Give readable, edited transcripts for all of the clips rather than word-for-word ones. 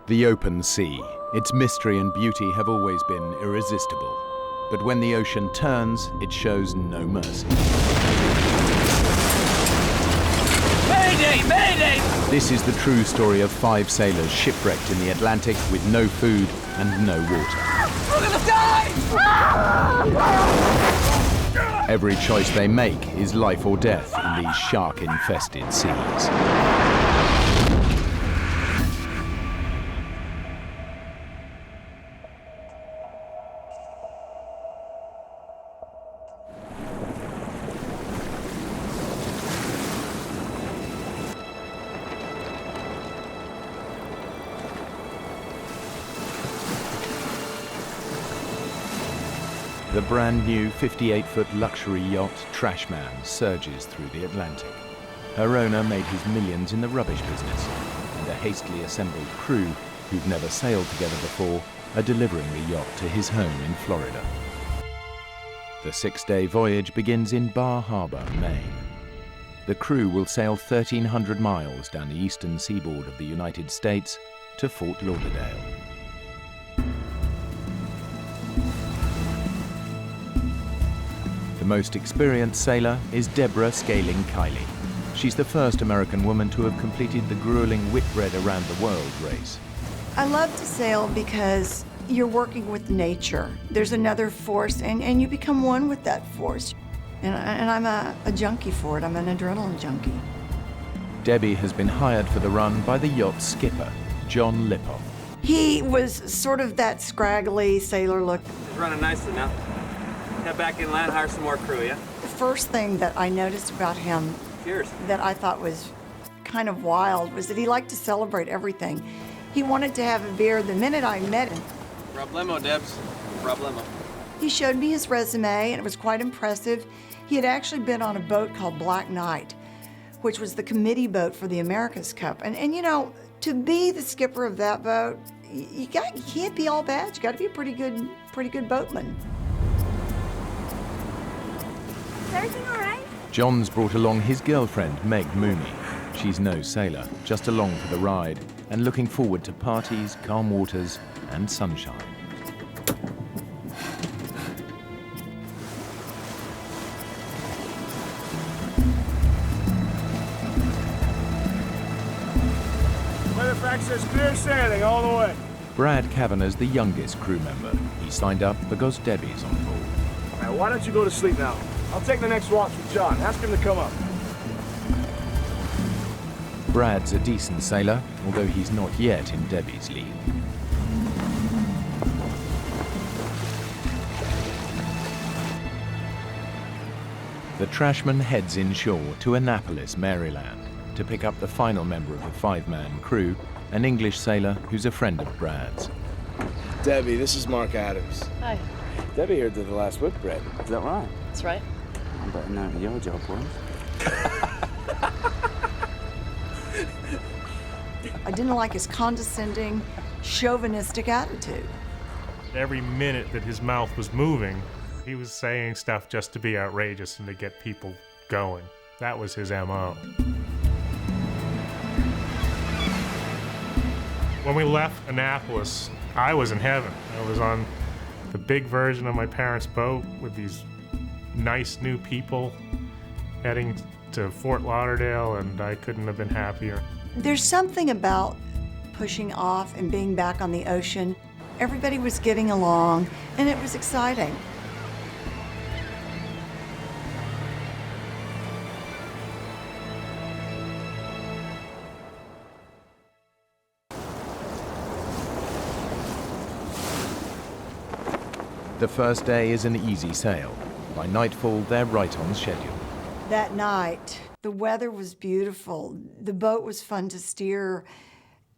The open sea, its mystery and beauty have always been irresistible. But when the ocean turns, it shows no mercy. Mayday! Mayday! This is the true story of 5 sailors shipwrecked in the Atlantic with no food and no water. We're gonna die! Every choice they make is life or death in these shark-infested seas. The brand new 58-foot luxury yacht Trashman surges through the Atlantic. Her owner made his millions in the rubbish business, and a hastily assembled crew who've never sailed together before are delivering the yacht to his home in Florida. The 6-day voyage begins in Bar Harbor, Maine. The crew will sail 1,300 miles down the eastern seaboard of the United States to Fort Lauderdale. The most experienced sailor is Deborah Scaling Kiley. She's the first American woman to have completed the grueling Whitbread Around the World race. I love to sail because you're working with nature. There's another force, and you become one with that force. And I'm a junkie for it. I'm an adrenaline junkie. Debbie has been hired for the run by the yacht's skipper, John Lipoff. He was sort of that scraggly sailor look. It's running nicely now. Head back inland, hire some more crew, yeah? The first thing that I noticed about him Cheers. that I thought was kind of wild was that he liked to celebrate everything. He wanted to have a beer the minute I met him. Problemo, Debs. Problemo. He showed me his resume, and it was quite impressive. He had actually been on a boat called Black Knight, which was the committee boat for the America's Cup. And you know, to be the skipper of that boat, you can't be all bad. You got to be a pretty good boatman. Is everything all right? John's brought along his girlfriend, Meg Mooney. She's no sailor, just along for the ride and looking forward to parties, calm waters, and sunshine. Weatherfax says clear sailing all the way. Brad Kavanagh's the youngest crew member. He signed up because Debbie's on board. All right, why don't you go to sleep now? I'll take the next watch with John. Ask him to come up. Brad's a decent sailor, although he's not yet in Debbie's league. The Trashman heads inshore to Annapolis, Maryland, to pick up the final member of the 5-man crew, an English sailor who's a friend of Brad's. Debbie, this is Mark Adams. Hi. Debbie here did the last Whitbread. Is that right? That's right. I'm betting that your job, boys. I didn't like his condescending, chauvinistic attitude. Every minute that his mouth was moving, he was saying stuff just to be outrageous and to get people going. That was his MO. When we left Annapolis, I was in heaven. I was on the big version of my parents' boat with these nice new people heading to Fort Lauderdale, and I couldn't have been happier. There's something about pushing off and being back on the ocean. Everybody was getting along, and it was exciting. The first day is an easy sail. By nightfall, they're right on schedule. That night, the weather was beautiful. The boat was fun to steer.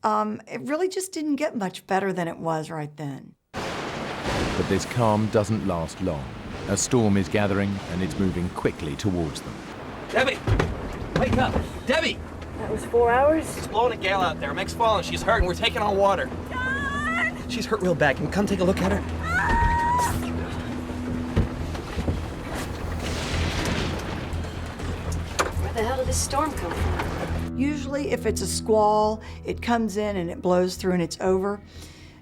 It really just didn't get much better than it was right then. But this calm doesn't last long. A storm is gathering, and it's moving quickly towards them. Debbie! Wake up! Debbie! That was 4 hours? It's blowing a gale out there. Meg's falling. She's hurt, and we're taking on water. John! She's hurt real bad. Can you come take a look at her? Where the hell did this storm come from? Usually if it's a squall, it comes in and it blows through and it's over.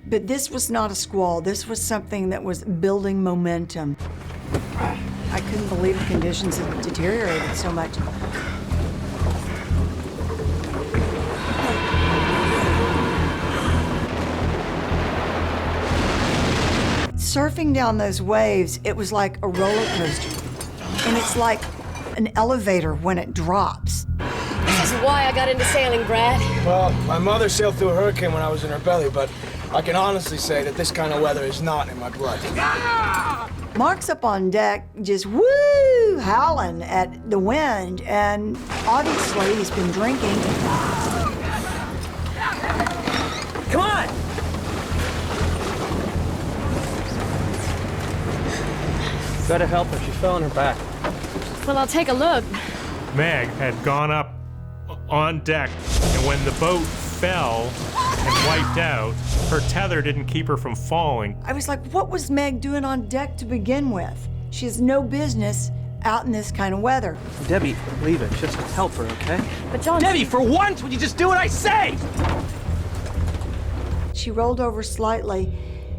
But this was not a squall. This was something that was building momentum. I couldn't believe the conditions had deteriorated so much. Surfing down those waves, it was like a roller coaster. And it's like an elevator when it drops. This is why I got into sailing, Brad. Well, my mother sailed through a hurricane when I was in her belly, but I can honestly say that this kind of weather is not in my blood. Mark's up on deck just woo, howling at the wind, and obviously he's been drinking. Come on! Better help her. She fell on her back. Well, I'll take a look. Meg had gone up on deck, and when the boat fell and wiped out, her tether didn't keep her from falling. I was like, what was Meg doing on deck to begin with? She has no business out in this kind of weather. Debbie, leave it. Just help her, okay? But John... Debbie, for once, would you just do what I say? She rolled over slightly,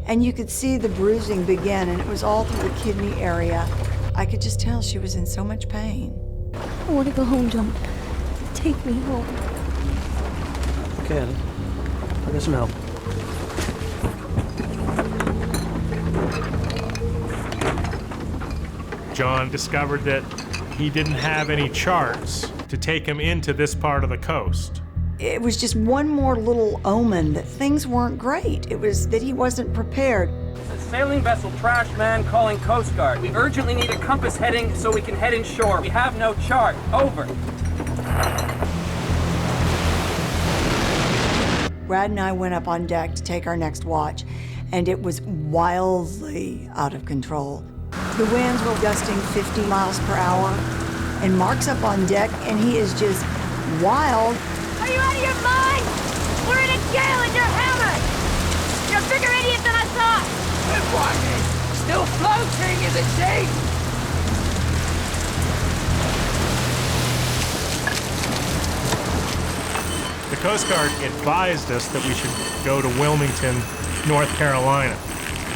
and you could see the bruising begin, and it was all through the kidney area. I could just tell she was in so much pain. I want to go home, John. Take me home. Okay, Ellie. I'll get some help. John discovered that he didn't have any charts to take him into this part of the coast. It was just one more little omen that things weren't great. It was that he wasn't prepared. The sailing vessel Trashman calling Coast Guard. We urgently need a compass heading so we can head inshore. We have no chart. Over. Brad and I went up on deck to take our next watch, and it was wildly out of control. The winds were gusting 50 miles per hour, and Mark's up on deck, and he is just wild. Are you out of your mind? We're in a gale and you're hammered! You're a bigger idiot than I thought! Still floating, isn't she? The Coast Guard advised us that we should go to Wilmington, North Carolina.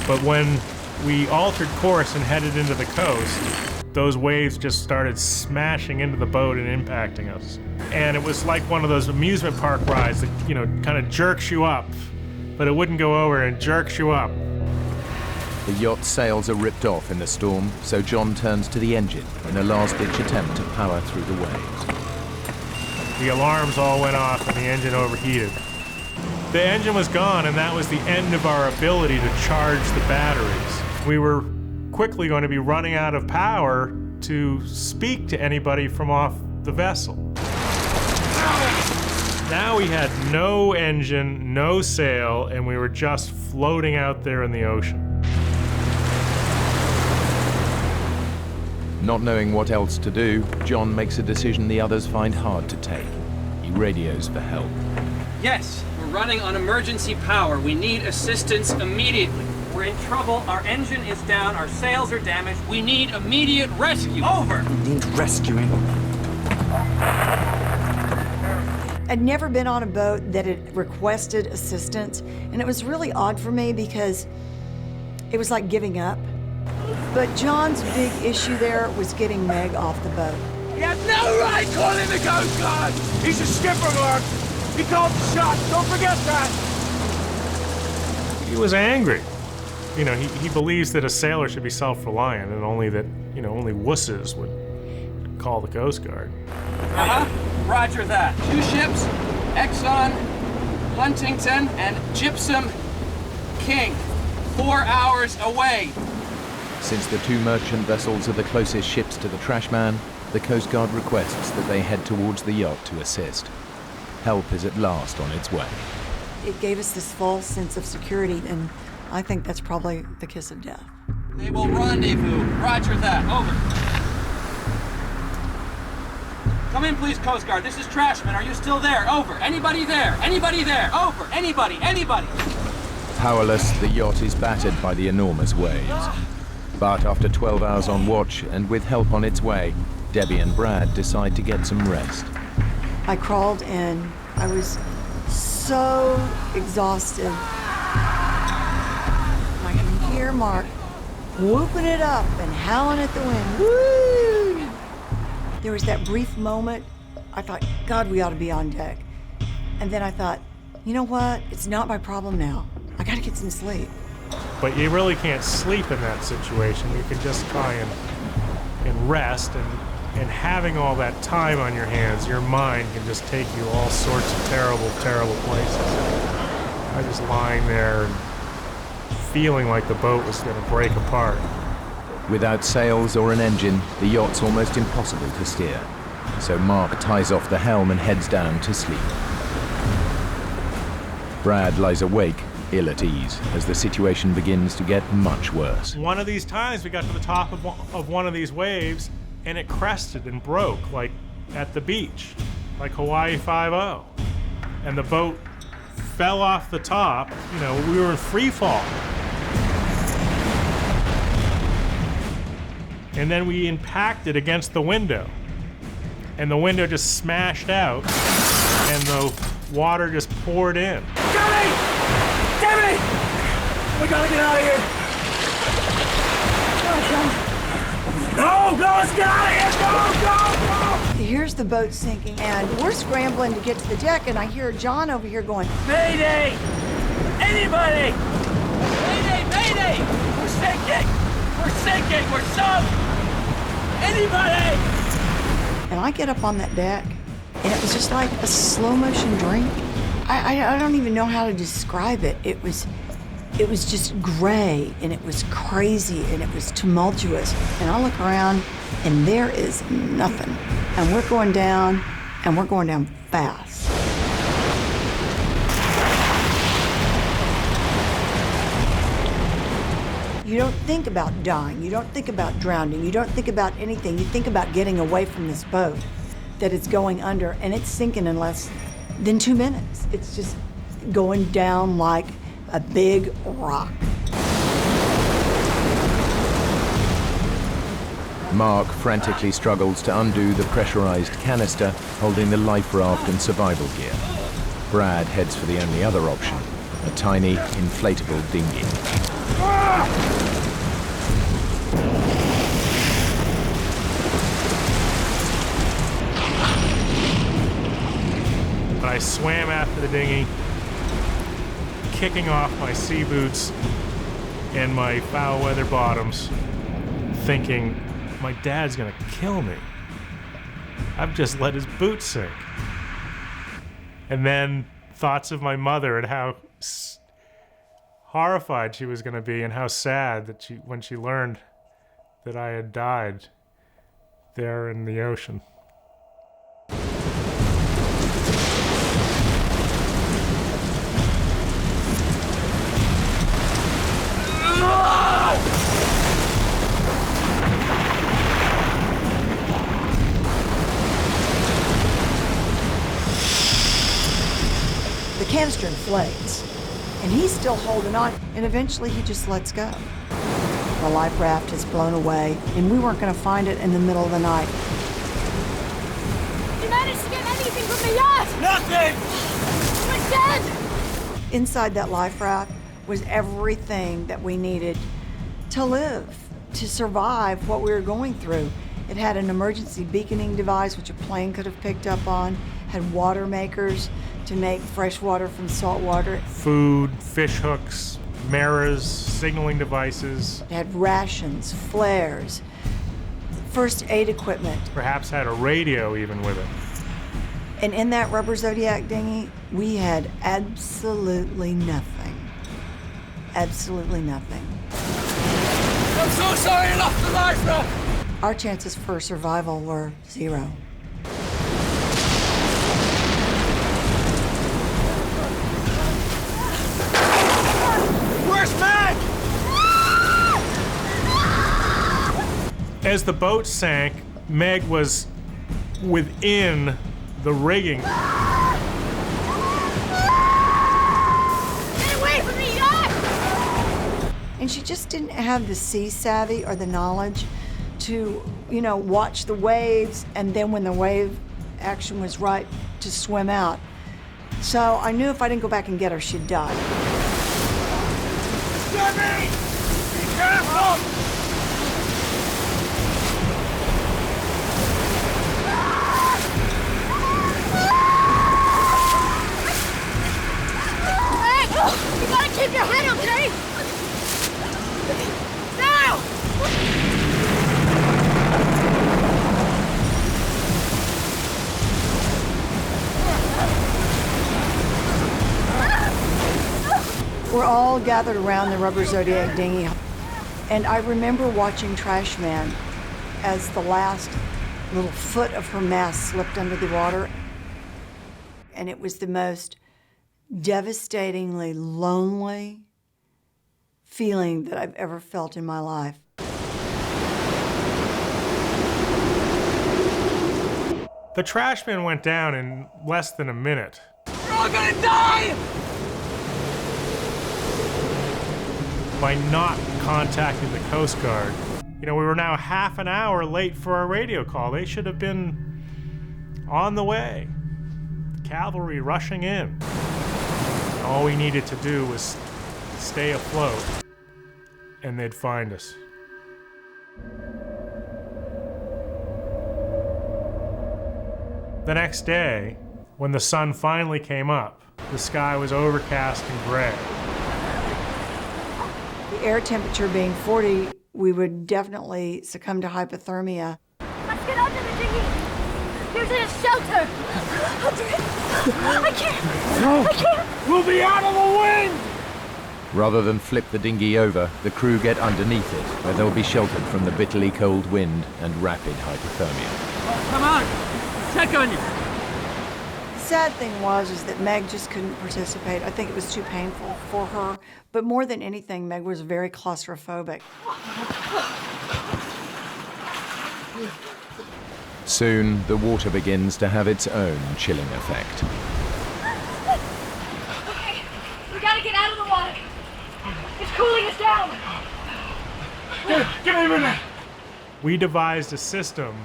But when we altered course and headed into the coast, those waves just started smashing into the boat and impacting us. And it was like one of those amusement park rides that, you know, kind of jerks you up, but it wouldn't go over and jerks you up. The yacht's sails are ripped off in the storm, so John turns to the engine in a last-ditch attempt to power through the waves. The alarms all went off and the engine overheated. The engine was gone, and that was the end of our ability to charge the batteries. We were quickly going to be running out of power to speak to anybody from off the vessel. Now we had no engine, no sail, and we were just floating out there in the ocean. Not knowing what else to do, John makes a decision the others find hard to take. He radios for help. Yes, we're running on emergency power. We need assistance immediately. We're in trouble. Our engine is down. Our sails are damaged. We need immediate rescue. Over. Need rescuing. I'd never been on a boat that had requested assistance, and it was really odd for me because it was like giving up. But John's big issue there was getting Meg off the boat. You have no right calling the Coast Guard! He's a skipper, Mark! He called the shots, don't forget that! He was angry. You know, he believes that a sailor should be self-reliant and only that, you know, only wusses would call the Coast Guard. Roger that. 2 ships, Exxon, Huntington, and Gypsum King. 4 hours away. Since the 2 merchant vessels are the closest ships to the Trashman, the Coast Guard requests that they head towards the yacht to assist. Help is at last on its way. It gave us this false sense of security, and I think that's probably the kiss of death. They will rendezvous. Roger that. Over. Come in, please, Coast Guard. This is Trashman. Are you still there? Over. Anybody there? Anybody there? Over. Anybody? Anybody? Powerless, the yacht is battered by the enormous waves. But after 12 hours on watch and with help on its way, Debbie and Brad decide to get some rest. I crawled in. I was so exhausted. I can hear Mark whooping it up and howling at the wind. Woo! There was that brief moment. I thought, God, we ought to be on deck. And then I thought, you know what? It's not my problem now. I gotta get some sleep. But you really can't sleep in that situation. You can just try and rest, and having all that time on your hands, your mind can just take you all sorts of terrible, terrible places. I was lying there and feeling like the boat was going to break apart. Without sails or an engine, the yacht's almost impossible to steer. So Mark ties off the helm and heads down to sleep. Brad lies awake, ill at ease, as the situation begins to get much worse. One of these times we got to the top of one of these waves, and it crested and broke, like at the beach, like Hawaii 5-0. And the boat fell off the top. You know, we were in free fall. And then we impacted against the window. And the window just smashed out, and the water just poured in. Damn it! We gotta get out of here! Go, let's get out of here! Go! Here's the boat sinking, and we're scrambling to get to the deck, and I hear John over here going, Mayday! Anybody! Mayday! We're sinking! We're sunk! Anybody! and I get up on that deck, and it was just like a slow motion drink. I don't even know how to describe it. It was just gray, and it was crazy, and it was tumultuous. And I look around, and there is nothing. And we're going down, and we're going down fast. You don't think about dying. You don't think about drowning. You don't think about anything. You think about getting away from this boat that it's going under, and it's sinking in less than 2 minutes. It's just going down like a big rock. Mark frantically struggles to undo the pressurized canister holding the life raft and survival gear. Brad heads for the only other option, a tiny, inflatable dinghy. But I swam after the dinghy, kicking off my sea boots and my foul weather bottoms, thinking, my dad's gonna kill me. I've just let his boots sink. And then thoughts of my mother and how horrified she was gonna be, and how sad that when she learned that I had died there in the ocean. The canister inflates, and he's still holding on, and eventually he just lets go. The life raft is blown away, and we weren't going to find it in the middle of the night. You managed to get anything from the yacht! Nothing! We're dead! Inside that life raft was everything that we needed to live, to survive what we were going through. It had an emergency beaconing device, which a plane could have picked up on, had water makers to make fresh water from salt water. Food, fish hooks, mirrors, signaling devices. It had rations, flares, first aid equipment. Perhaps had a radio even with it. And in that rubber Zodiac dinghy, we had absolutely nothing. Absolutely nothing. I'm so sorry I lost the life raft! Our chances for survival were 0. Where's Meg? As the boat sank, Meg was within the rigging. Get away from the yacht! And she just didn't have the sea savvy or the knowledge to, watch the waves, and then when the wave action was right, to swim out. So I knew if I didn't go back and get her, she'd die. Jimmy! Be careful! Hey! You gotta keep your head, okay? Now! We're all gathered around the rubber Zodiac dinghy, and I remember watching Trashman as the last little foot of her mast slipped under the water, and it was the most devastatingly lonely feeling that I've ever felt in my life. The Trashman went down in less than a minute. We're all gonna die! By not contacting the Coast Guard. You know, we were now half an hour late for our radio call. They should have been on the way. Cavalry rushing in. All we needed to do was stay afloat, and they'd find us. The next day, when the sun finally came up, the sky was overcast and gray. The air temperature being 40, we would definitely succumb to hypothermia. Let's get under the dinghy. There's a shelter. I can't. No! I can't. We'll be out of the wind! Rather than flip the dinghy over, the crew get underneath it, where they'll be sheltered from the bitterly cold wind and rapid hypothermia. Come on, check on you. The sad thing was that Meg just couldn't participate. I think it was too painful for her. But more than anything, Meg was very claustrophobic. Soon, the water begins to have its own chilling effect. Okay, we gotta get out of the water. It's cooling us down. Give me a minute! We devised a system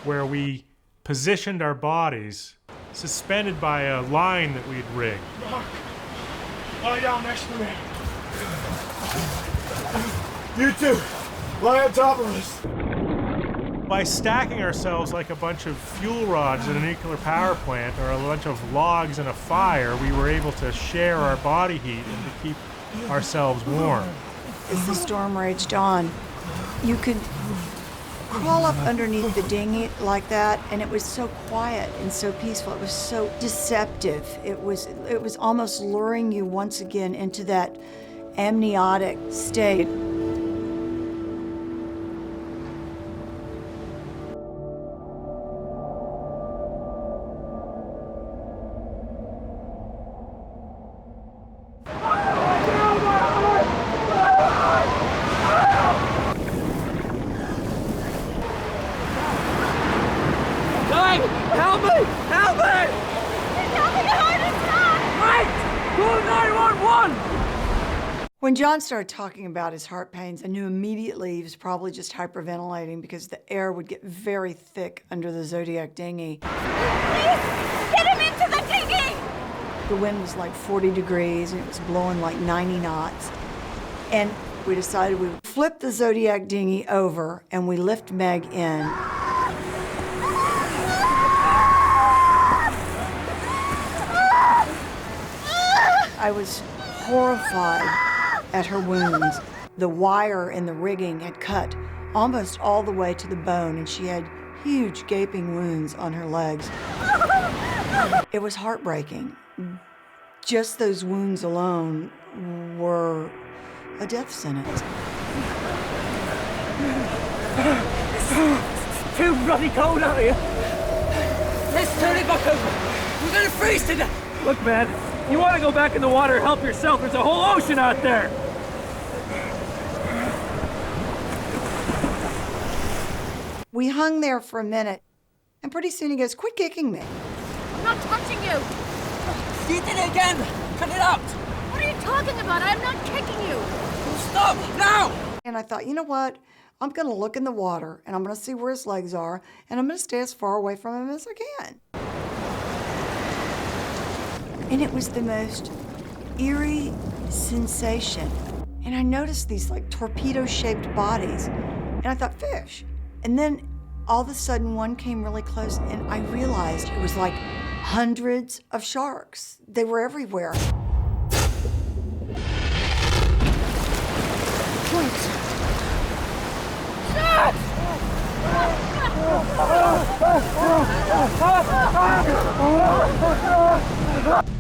where we positioned our bodies suspended by a line that we'd rigged. Lie down next to me. You two, lie on top of us. By stacking ourselves like a bunch of fuel rods in a nuclear power plant or a bunch of logs in a fire, we were able to share our body heat and to keep ourselves warm. As the storm raged on, you could crawl up underneath the dinghy like that, and it was so quiet and so peaceful. It was so deceptive. It was almost luring you once again into that amniotic state. Help me! Help me! It's having a heart attack! Right! Call 911! When John started talking about his heart pains, I knew immediately he was probably just hyperventilating because the air would get very thick under the Zodiac dinghy. Please, get him into the dinghy! The wind was like 40 degrees and it was blowing like 90 knots. And we decided we would flip the Zodiac dinghy over and we lift Meg in. I was horrified at her wounds. The wire in the rigging had cut almost all the way to the bone, and she had huge gaping wounds on her legs. It was heartbreaking. Just those wounds alone were a death sentence. It's too bloody cold out here. Let's turn it back over. We're gonna freeze to death. Look, man, you want to go back in the water and help yourself. There's a whole ocean out there. We hung there for a minute, and pretty soon he goes, "Quit kicking me." I'm not touching you! You did it again! Cut it out! What are you talking about? I'm not kicking you! Stop! Now! And I thought, you know what? I'm going to look in the water, and I'm going to see where his legs are, and I'm going to stay as far away from him as I can. And it was the most eerie sensation. And I noticed these like torpedo-shaped bodies, and I thought, fish. And then all of a sudden one came really close, and I realized it was like hundreds of sharks. They were everywhere.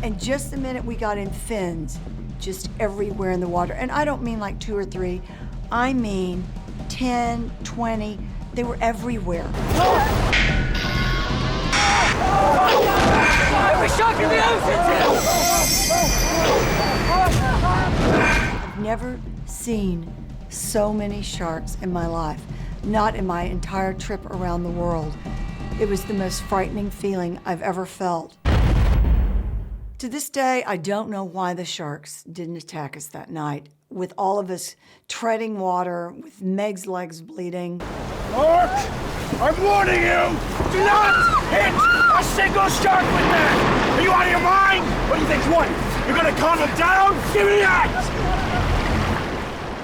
And just the minute we got in, fins just everywhere in the water. And I don't mean like 2 or 3, I mean 10, 20, they were everywhere. Every shark in the ocean! I've never seen so many sharks in my life, not in my entire trip around the world. It was the most frightening feeling I've ever felt. To this day, I don't know why the sharks didn't attack us that night, with all of us treading water, with Meg's legs bleeding. Mark, I'm warning you! Do not hit a single shark with that! Are you out of your mind? What do you think? What? You're gonna calm them down? Give me that!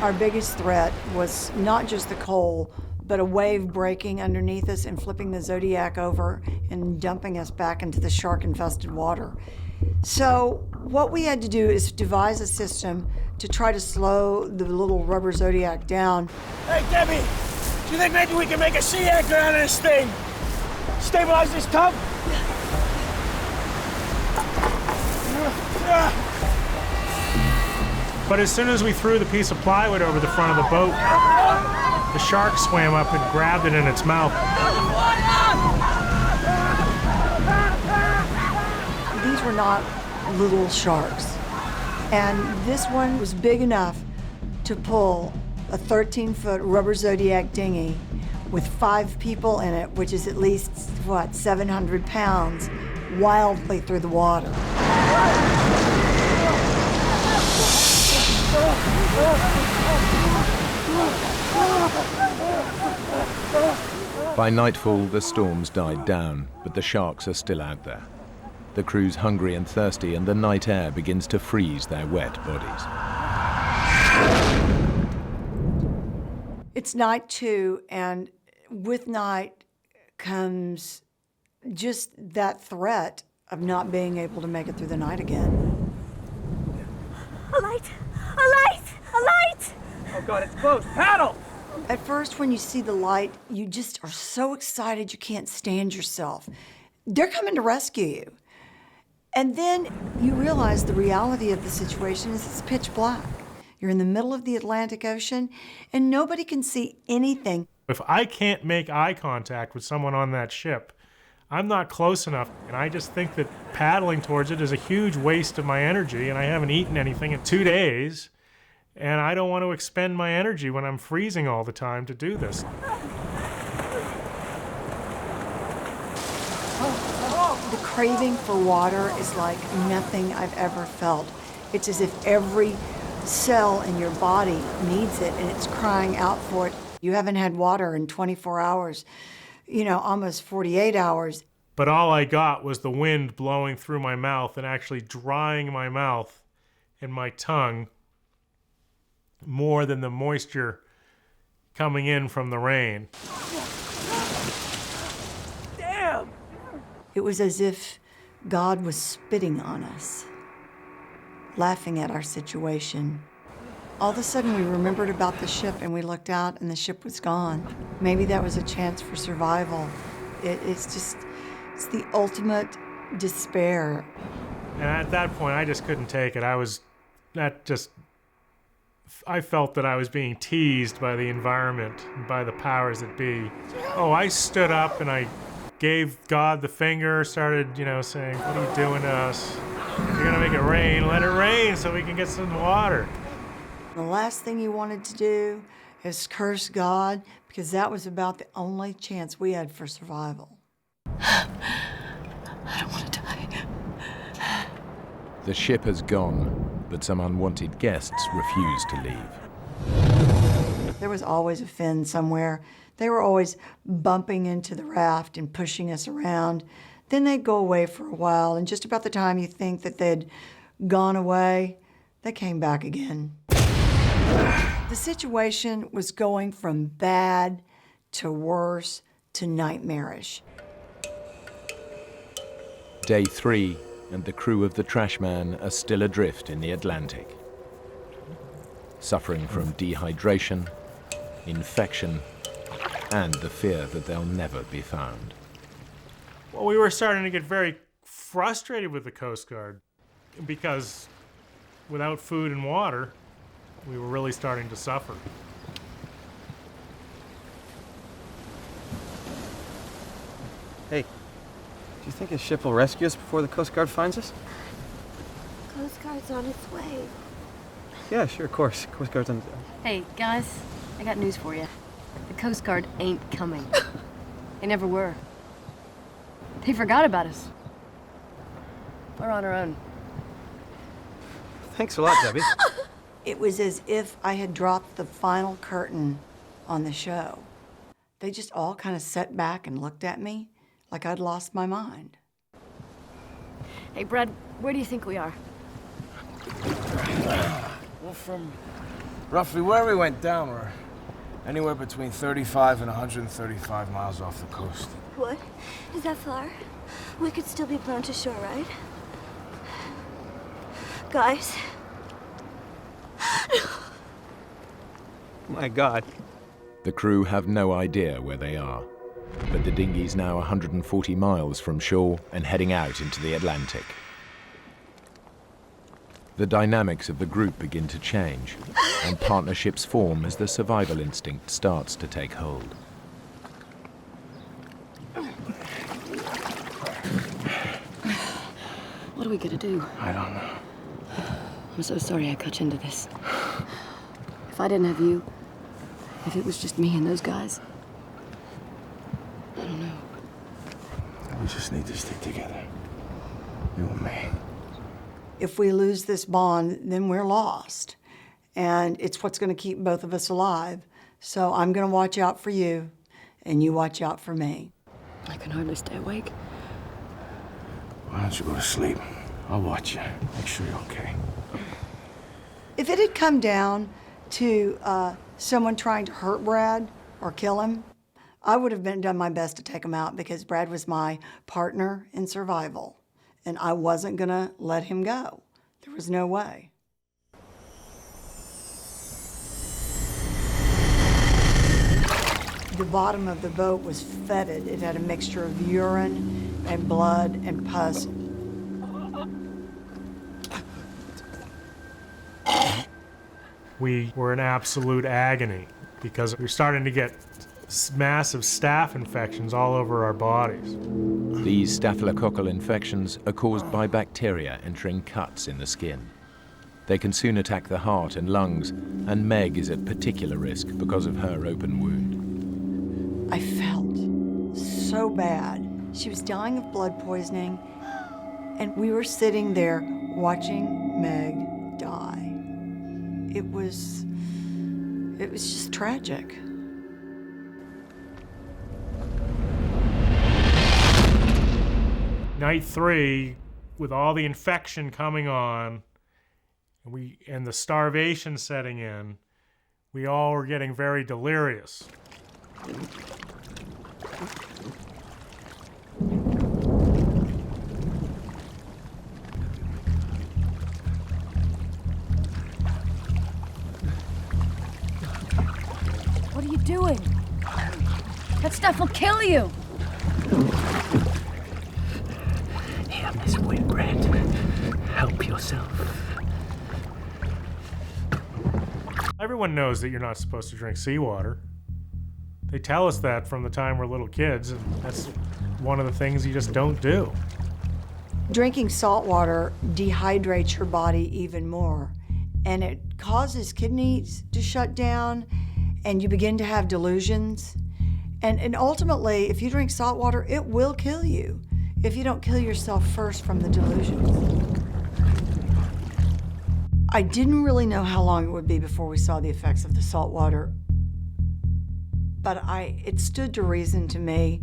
Our biggest threat was not just the coal, but a wave breaking underneath us and flipping the Zodiac over and dumping us back into the shark-infested water. So what we had to do is devise a system to try to slow the little rubber Zodiac down. Hey, Debbie, do you think maybe we can make a sea anchor out of this thing? Stabilize this tub? But as soon as we threw the piece of plywood over the front of the boat, the shark swam up and grabbed it in its mouth. These were not little sharks. And this one was big enough to pull a 13-foot rubber Zodiac dinghy with 5 people in it, which is at least, 700 pounds, wildly through the water. By nightfall, the storms died down, but the sharks are still out there. The crew's hungry and thirsty, and the night air begins to freeze their wet bodies. It's night 2, and with night comes just that threat of not being able to make it through the night again. A light! A light! A light! Oh God, it's close. Paddle! At first, when you see the light, you just are so excited you can't stand yourself. They're coming to rescue you. And then you realize the reality of the situation is it's pitch black. You're in the middle of the Atlantic Ocean, and nobody can see anything. If I can't make eye contact with someone on that ship, I'm not close enough. And I just think that paddling towards it is a huge waste of my energy, and I haven't eaten anything in 2 days. And I don't want to expend my energy when I'm freezing all the time to do this. The craving for water is like nothing I've ever felt. It's as if every cell in your body needs it and it's crying out for it. You haven't had water in 24 hours, almost 48 hours. But all I got was the wind blowing through my mouth and actually drying my mouth and my tongue more than the moisture coming in from the rain. Damn! It was as if God was spitting on us, laughing at our situation. All of a sudden, we remembered about the ship, and we looked out, and the ship was gone. Maybe that was a chance for survival. It's the ultimate despair. And at that point, I just couldn't take it. I felt that I was being teased by the environment, and by the powers that be. Oh, I stood up and I gave God the finger, started, saying, what are you doing to us? You're gonna make it rain, let it rain so we can get some water. The last thing you wanted to do is curse God, because that was about the only chance we had for survival. I don't want to die. The ship has gone, but some unwanted guests refuse to leave. There was always a fin somewhere. They were always bumping into the raft and pushing us around. Then they'd go away for a while, and just about the time you think that they'd gone away, they came back again. The situation was going from bad to worse to nightmarish. Day 3, and the crew of the Trashman are still adrift in the Atlantic, suffering from dehydration, infection, and the fear that they'll never be found. Well, we were starting to get very frustrated with the Coast Guard because without food and water, we were really starting to suffer. Hey, do you think a ship will rescue us before the Coast Guard finds us? Coast Guard's on its way. Yeah, sure, of course. Coast Guard's on... Hey, guys, I got news for you. The Coast Guard ain't coming. They never were. They forgot about us. We're on our own. Thanks a lot, Debbie. It was as if I had dropped the final curtain on the show. They just all kind of sat back and looked at me like I'd lost my mind. Hey, Brad, where do you think we are? Well, from roughly where we went down, we're anywhere between 35 and 135 miles off the coast. What? Is that far? We could still be blown to shore, right? Guys? My God. The crew have no idea where they are, but the dinghy's now 140 miles from shore and heading out into the Atlantic. The dynamics of the group begin to change, and partnerships form as the survival instinct starts to take hold. What are we gonna do? I don't know. I'm so sorry I cut you into this. If I didn't have you, if it was just me and those guys, I don't know. We just need to stick together. You and me. If we lose this bond, then we're lost. And it's what's going to keep both of us alive. So I'm going to watch out for you, and you watch out for me. I can hardly stay awake. Why don't you go to sleep? I'll watch you. Make sure you're okay. If it had come down to someone trying to hurt Brad or kill him, I would have done my best to take him out because Brad was my partner in survival. And I wasn't going to let him go. There was no way. The bottom of the boat was fetid. It had a mixture of urine and blood and pus. We were in absolute agony because we were starting to get massive staph infections all over our bodies. These staphylococcal infections are caused by bacteria entering cuts in the skin. They can soon attack the heart and lungs, and Meg is at particular risk because of her open wound. I felt so bad. She was dying of blood poisoning, and we were sitting there watching Meg die. It was just tragic. Night 3, with all the infection coming on, and the starvation setting in, we all were getting very delirious. What are you doing? That stuff will kill you! Here, Miss Whitbread. Help yourself. Everyone knows that you're not supposed to drink seawater. They tell us that from the time we're little kids, and that's one of the things you just don't do. Drinking salt water dehydrates your body even more, and it causes kidneys to shut down, and you begin to have delusions. And ultimately, if you drink salt water, it will kill you if you don't kill yourself first from the delusions. I didn't really know how long it would be before we saw the effects of the salt water, but it stood to reason to me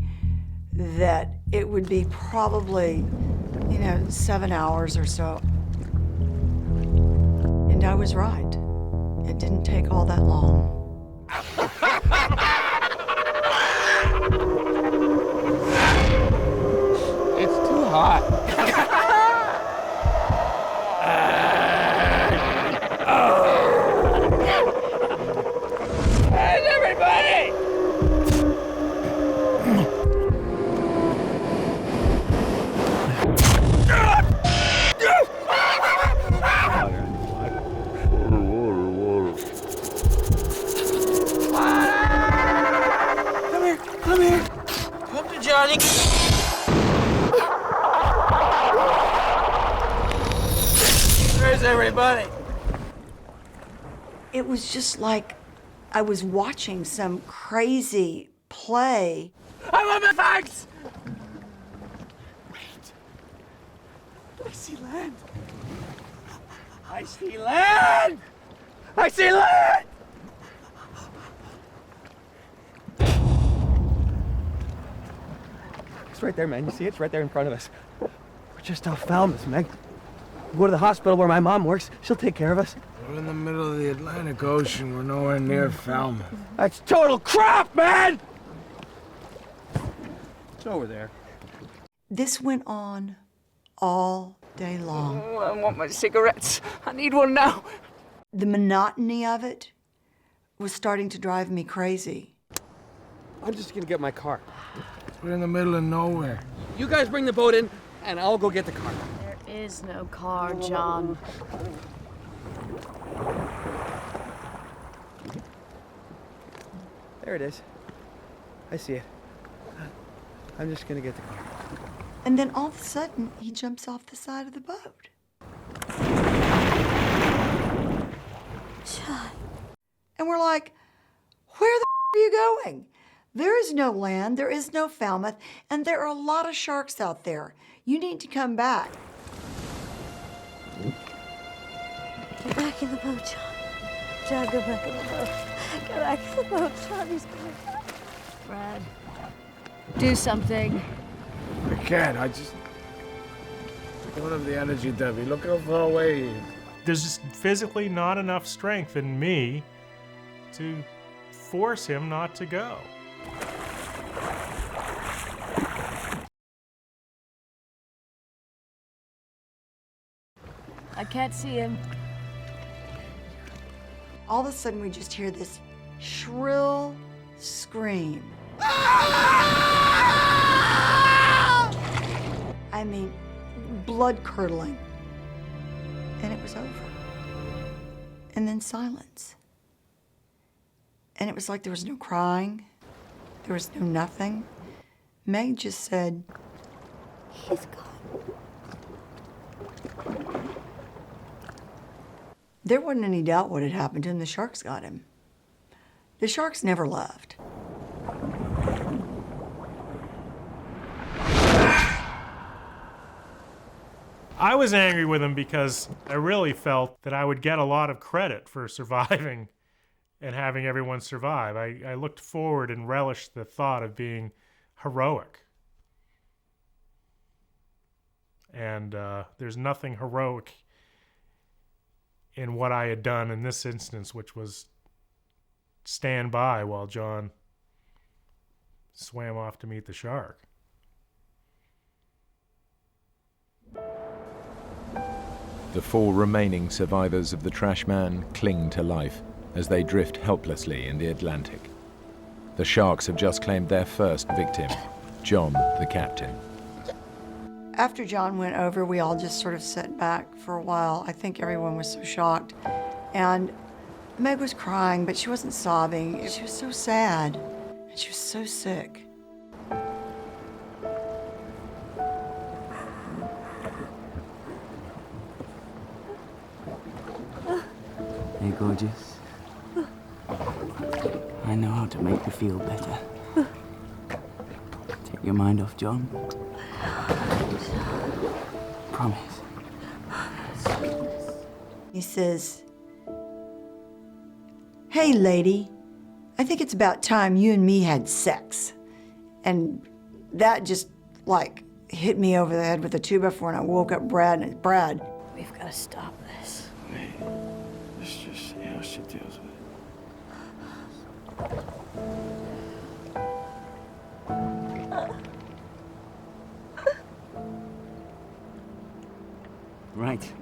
that it would be probably, 7 hours or so. And I was right. It didn't take all that long. It's too hot. Where's everybody? Come here. Come to Johnny. Where's everybody? It was just like I was watching some crazy play. I want my bags! Wait. I see land. I see land! I see land! It's right there, man. You see it? It's right there in front of us. We're just off Falmouth, Meg. We'll go to the hospital where my mom works. She'll take care of us. We're in the middle of the Atlantic Ocean. We're nowhere near Falmouth. That's total crap, man! It's over there. This went on all day long. Oh, I want my cigarettes. I need one now. The monotony of it was starting to drive me crazy. I'm just gonna get my car. We're in the middle of nowhere. You guys bring the boat in, and I'll go get the car. There is no car, John. There it is. I see it. I'm just gonna get the car. And then all of a sudden, he jumps off the side of the boat. John. And we're like, where the are you going? There is no land, there is no Falmouth, and there are a lot of sharks out there. You need to come back. Get back in the boat, John. John, go back in the boat. Get back in the boat, John. He's coming back. Brad, do something. I can't. I don't have the energy, Debbie. Look how far away he is. There's just physically not enough strength in me to force him not to go. I can't see him. All of a sudden, we just hear this shrill scream. I mean, blood-curdling. And it was over. And then silence. And it was like there was no crying. There was no nothing. Meg just said, He's gone. there wasn't any doubt what had happened to him. The sharks got him. The sharks never left. I was angry with him because I really felt that I would get a lot of credit for surviving and having everyone survive. I looked forward and relished the thought of being heroic. And there's nothing heroic in what I had done in this instance, which was stand by while John swam off to meet the shark. The 4 remaining survivors of the Trashman cling to life as they drift helplessly in the Atlantic. The sharks have just claimed their first victim, John, the captain. After John went over, we all just sort of sat back for a while. I think everyone was so shocked. And Meg was crying, but she wasn't sobbing. She was so sad. And she was so sick. Hey, gorgeous. I know how to make you feel better. Take your mind off John. Promise. He says, "Hey, lady, I think it's about time you and me had sex." And that just like, hit me over the head with a 2x4, and I woke up Brad, and Brad. We've got to stop this. Hey, let's just see how she deals with it. Right.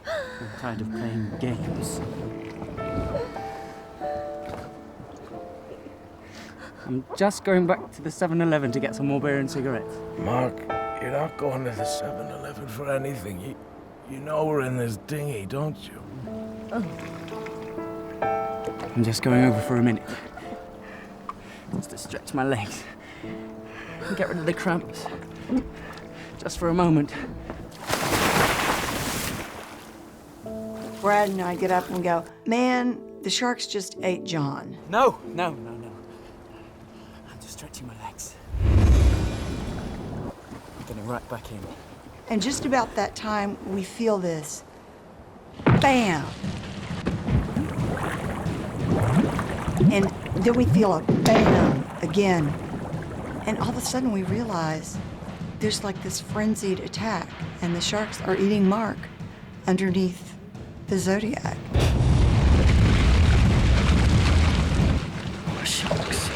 I'm tired of playing games. I'm just going back to the 7-Eleven to get some more beer and cigarettes. Mark, you're not going to the 7-Eleven for anything. You know we're in this dinghy, don't you? I'm just going over for a minute. Just to stretch my legs. And get rid of the cramps. Just for a moment. Brad and I get up and go, man, the sharks just ate John. No. I'm just stretching my legs. Getting right back in. And just about that time, we feel this. Bam! And then we feel a bam again. And all of a sudden we realize there's like this frenzied attack, and the sharks are eating Mark underneath the Zodiac. Oh, sharks.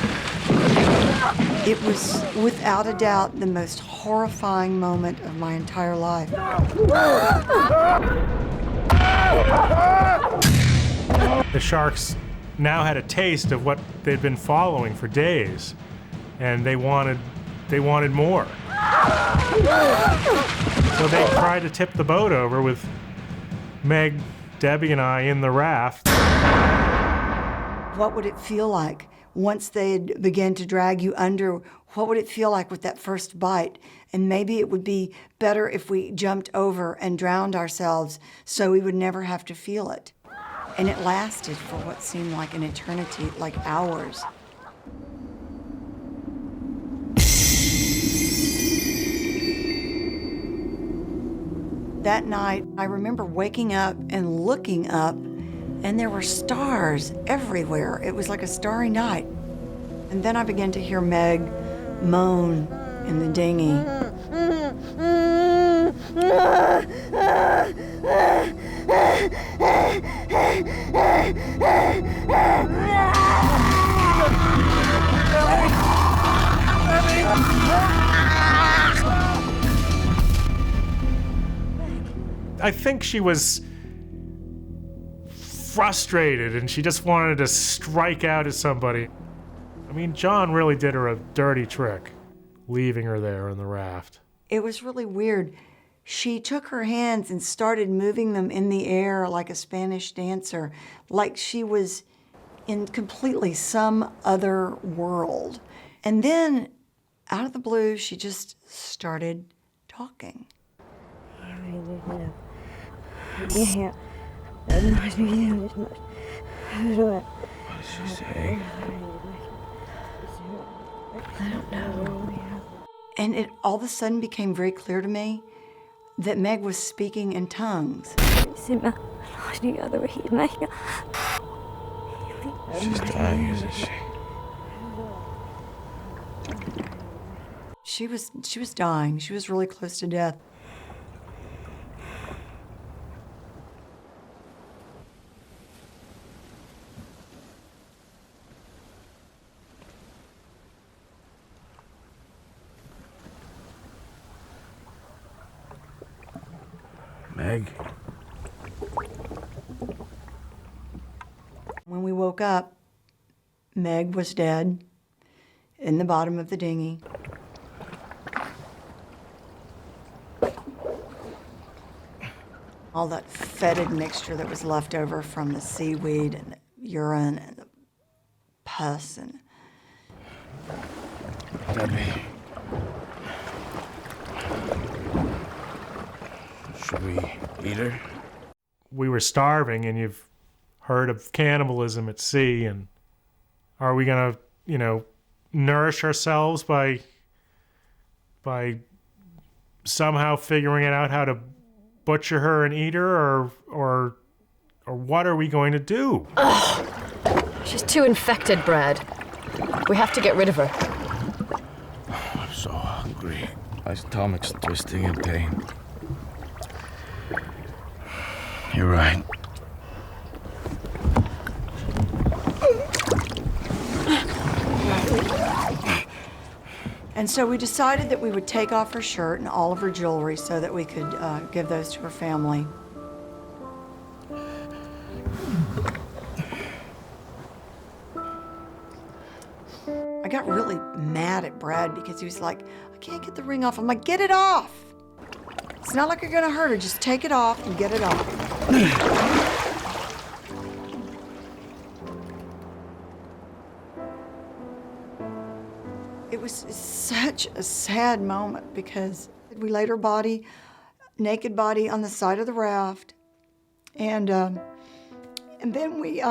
It was, without a doubt, the most horrifying moment of my entire life. The sharks now had a taste of what they'd been following for days, and they wanted more. So they tried to tip the boat over with Meg, Debbie, and I in the raft. What would it feel like once they had begun to drag you under? What would it feel like with that first bite? And maybe it would be better if we jumped over and drowned ourselves so we would never have to feel it. And it lasted for what seemed like an eternity, like hours. That night, I remember waking up and looking up, and there were stars everywhere. It was like a starry night. And then I began to hear Meg moan in the dinghy. I think she was frustrated and she just wanted to strike out at somebody. I mean, John really did her a dirty trick, leaving her there in the raft. It was really weird. She took her hands and started moving them in the air like a Spanish dancer, like she was in completely some other world. And then, out of the blue, she just started talking. What did she say? I don't know. And it all of a sudden became very clear to me that Meg was speaking in tongues. She's dying, isn't she? She was dying. She was really close to death. Meg? When we woke up, Meg was dead in the bottom of the dinghy. All that fetid mixture that was left over from the seaweed and the urine and the pus and... Debbie. Should we eat her? We were starving, and you've heard of cannibalism at sea, and are we gonna, nourish ourselves by somehow figuring it out how to butcher her and eat her, or what are we going to do? Ugh. She's too infected, Brad. We have to get rid of her. I'm My stomach's twisting in pain. You're right. And so we decided that we would take off her shirt and all of her jewelry so that we could give those to her family. I got really mad at Brad because he was like, I can't get the ring off. I'm like, get it off. It's not like you're gonna hurt her. Just take it off and get it off. It was such a sad moment because we laid her body, naked body, on the side of the raft, and then we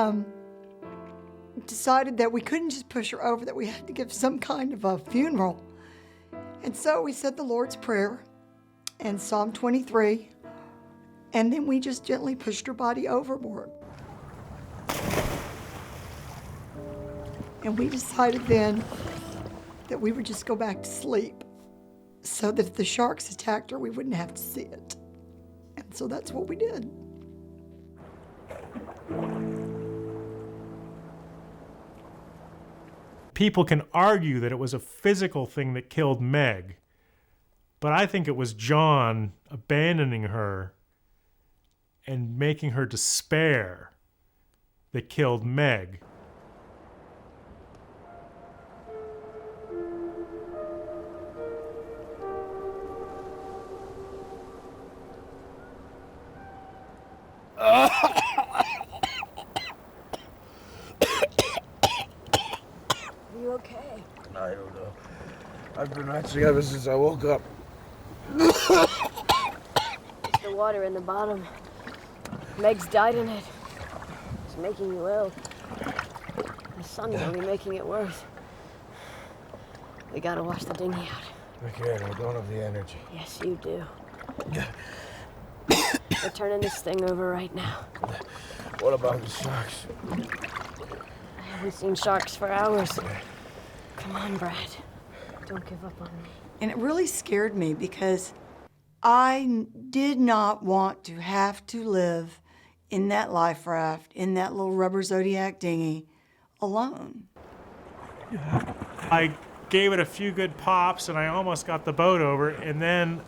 decided that we couldn't just push her over, that we had to give some kind of a funeral. And so we said the Lord's Prayer and Psalm 23, and then we just gently pushed her body overboard. And we decided then that we would just go back to sleep so that if the sharks attacked her, we wouldn't have to see it. And so that's what we did. People can argue that it was a physical thing that killed Meg, but I think it was John abandoning her and making her despair that killed Meg. I don't know. I've been retching ever since I woke up. It's the water in the bottom. Meg's died in it. It's making you ill. The sun's only making it worse. We gotta wash the dinghy out. I can't. I don't have the energy. Yes, you do. We're turning this thing over right now. What about the sharks? I haven't seen sharks for hours. Come on, Brad. Don't give up on me. And it really scared me because I did not want to have to live in that life raft, in that little rubber Zodiac dinghy, alone. I gave it a few good pops and I almost got the boat over, and then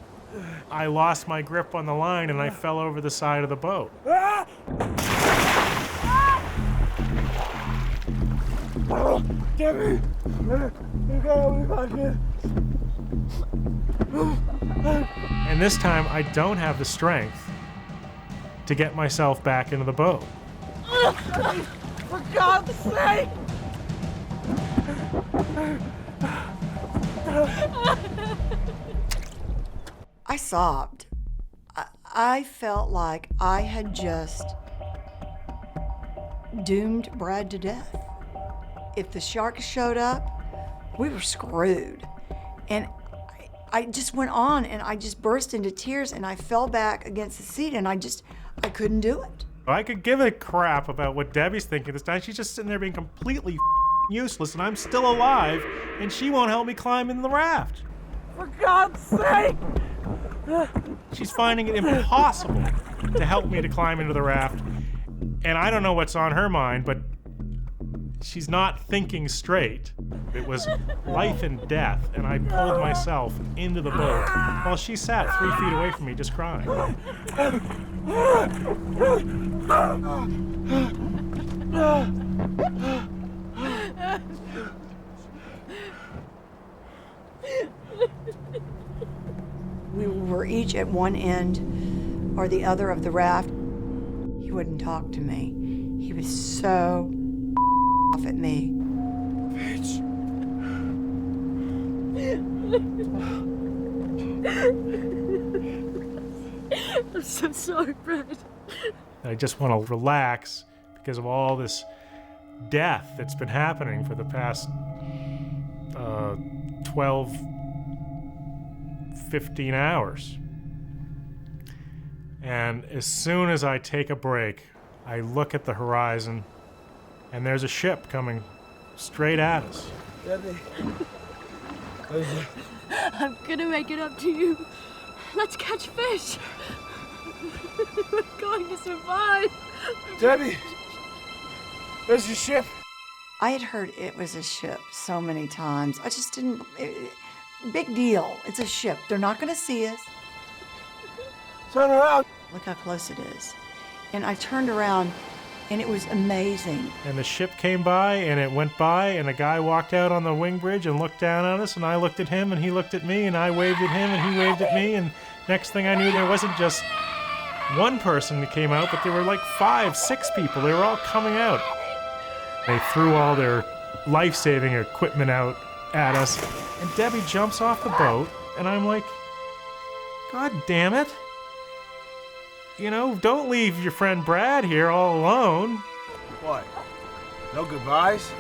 I lost my grip on the line and I fell over the side of the boat. Get me! You gotta be back here. And this time I don't have the strength to get myself back into the boat. For God's sake! I sobbed. I felt like I had just doomed Brad to death. If the sharks showed up, we were screwed. And I just went on and I just burst into tears and I fell back against the seat and I couldn't do it. I could give a crap about what Debbie's thinking this time. She's just sitting there being completely useless and I'm still alive and she won't help me climb in the raft. For God's sake! She's finding it impossible to help me to climb into the raft. And I don't know what's on her mind, but she's not thinking straight. It was life and death, and I pulled myself into the boat while she sat 3 feet away from me just crying. We were each at one end or the other of the raft. He wouldn't talk to me. He was so off at me. Bitch. I'm so sorry, Brad. I just want to relax because of all this death that's been happening for the past 12, 15 hours. And as soon as I take a break, I look at the horizon and there's a ship coming straight at us. Debbie. I'm gonna make it up to you. Let's catch fish. We're going to survive. Debbie, there's your ship. I had heard it was a ship so many times. I just didn't. Big deal. It's a ship. They're not going to see us. Turn around. Look how close it is. And I turned around, and it was amazing. And the ship came by, and it went by, and a guy walked out on the wing bridge and looked down on us, and I looked at him, and he looked at me, and I waved at him, and he waved at me, and next thing I knew, there wasn't just one person that came out, but there were like 5, 6 people. They were all coming out. They threw all their life-saving equipment out at us, and Debbie jumps off the boat, and I'm like, God damn it. You know, don't leave your friend Brad here all alone. What? No goodbyes?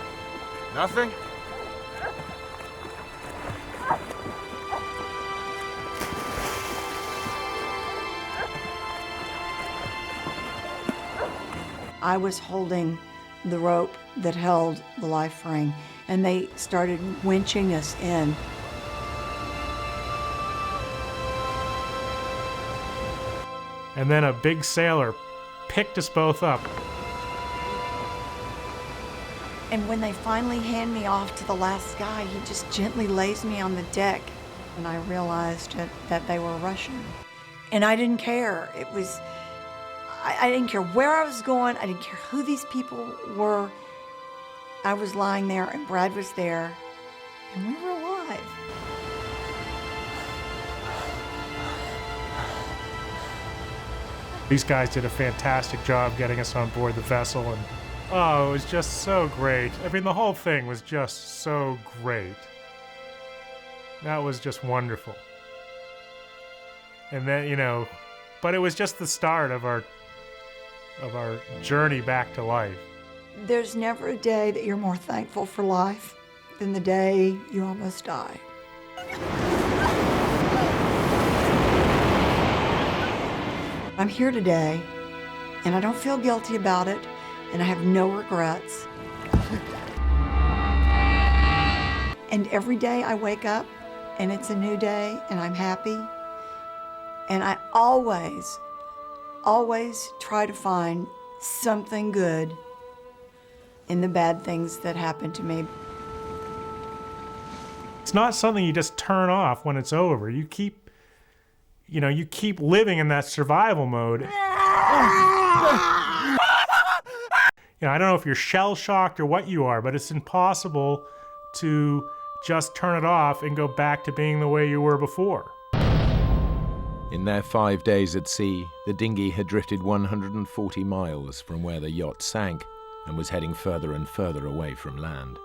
Nothing? I was holding the rope that held the life ring, and they started winching us in. And then a big sailor picked us both up. And when they finally hand me off to the last guy, he just gently lays me on the deck, and I realized that they were Russian. And I didn't care. It was, I didn't care where I was going. I didn't care who these people were. I was lying there, and Brad was there, and we were alive. These guys did a fantastic job getting us on board the vessel, and oh, it was just so great. I mean, the whole thing was just so great. That was just wonderful. And then, you know, but it was just the start of our journey back to life. There's never a day that you're more thankful for life than the day you almost die. I'm here today, and I don't feel guilty about it, and I have no regrets. And every day I wake up, and it's a new day, and I'm happy. And I always try to find something good in the bad things that happen to me. It's not something you just turn off when it's over. You keep living in that survival mode. I don't know if you're shell-shocked or what you are, but it's impossible to just turn it off and go back to being the way you were before. In their 5 days at sea, the dinghy had drifted 140 miles from where the yacht sank and was heading further and further away from land.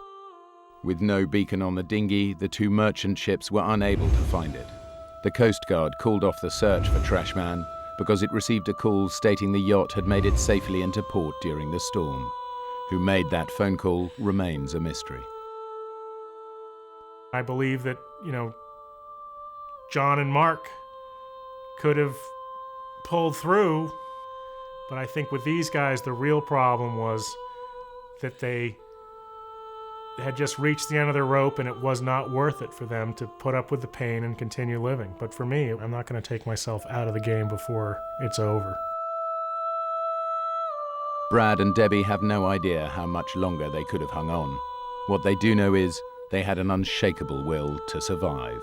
With no beacon on the dinghy, the 2 merchant ships were unable to find it. The Coast Guard called off the search for Trashman because it received a call stating the yacht had made it safely into port during the storm. Who made that phone call remains a mystery. I believe that, John and Mark could have pulled through, but I think with these guys, the real problem was that they had just reached the end of their rope and it was not worth it for them to put up with the pain and continue living. But for me, I'm not going to take myself out of the game before it's over. Brad and Debbie have no idea how much longer they could have hung on. What they do know is they had an unshakable will to survive.